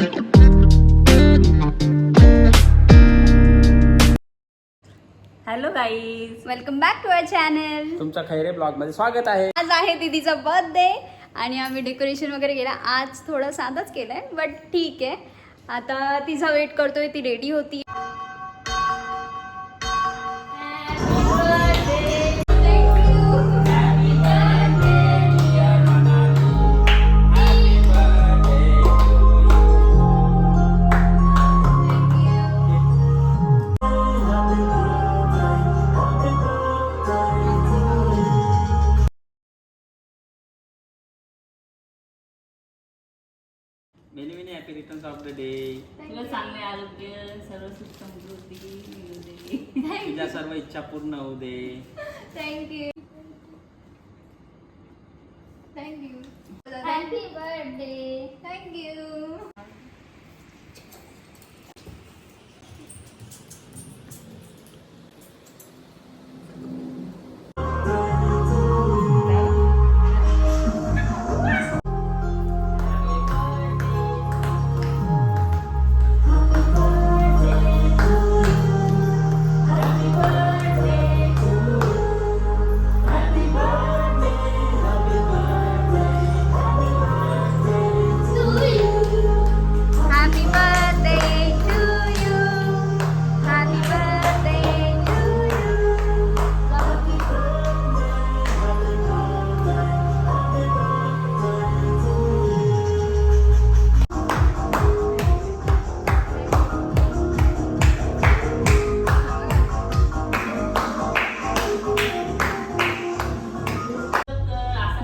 Hello guys, welcome back to our channel. तुमचा Khaire blog मध्ये स्वागत आहे. आज आहे दीदीचा बर्थडे आणि आम्ही डेकोरेशन वगैरे केलं. आज थोडं साधंच केलंय बट ठीक आहे. आता तिचा वेट करतोय, ती रेडी होती. Many many happy returns of the day. तुला चांगले आरोग्य, सर्व सुख समृद्धी मिळू दे. तुझ्या सर्व इच्छा पूर्ण होऊ दे. Thank you thank you happy birthday. Thank you.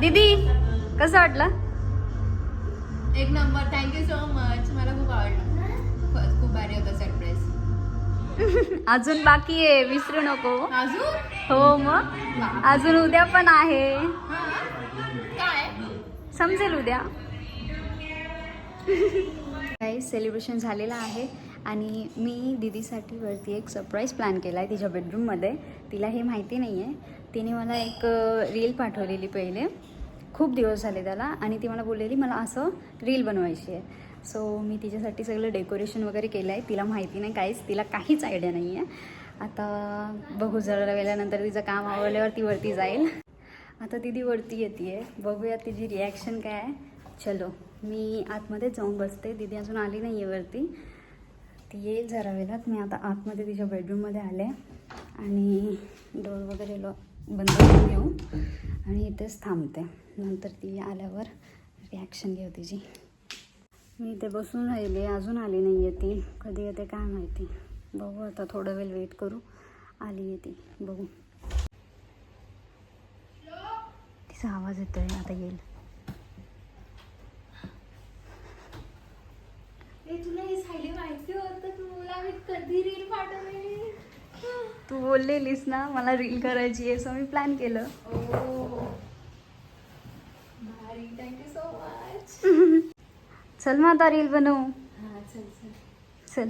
दीदी कसं वाटलं? एक नंबर. Thank you so much. मला खूप आवडलं. खूप भारी होता सरप्राईज. अजून बाकी आहे, विसरू नको. अजून हो मग अजून उद्या पण आहे. काय समजेल उद्या. काही सेलिब्रेशन झालेलं आहे आणि मी दीदीसाठी वरती एक सरप्राईज प्लॅन केला आहे तिच्या बेडरूममध्ये. तिला हे माहिती नाही आहे. तिने मला एक रील पाठवलेली पहिले, खूप दिवस झाले त्याला, आणि ती मला बोललेली मला असं रील बनवायची आहे. सो मी तिच्यासाठी सगळं डेकोरेशन वगैरे केलं आहे. तिला माहिती नाही काहीच, तिला काहीच आयडिया नाही आहे. आता बघू, जरा वेळानंतर तिचं काम आवडल्यावर ती वरती जाईल. आता दीदी वरती येते आहे, बघूया तिची रिॲक्शन काय आहे. चलो मी आतमध्ये जाऊन बसते. दीदी अजून आली नाही आहे वरती, ती येईल जरा वेळात. मी आता आतमध्ये तिच्या बेडरूममध्ये आले आणि डोर वगैरे बंद करून घेऊ आणि इथेच थांबते. नंतर ती आल्यावर रिॲक्शन घेऊ तिची. मी इथे बसून राहिले, अजून आली नाही आहे ती. कधी येते काय माहिती. बघू आता, थोडा वेळ वेट करू. आली आहे ती, बघू. तिचा आवाज येतोय, आता येईल. तुला हे सायली माहिती होतं? तुला मी कधी रील पाठवली? तू बोललेलीस ना मला रील करायची आहे, सो मी प्लॅन केलं. भारी. Thank you so much. चल मग आता रील बनवू. हां चल चल. चल.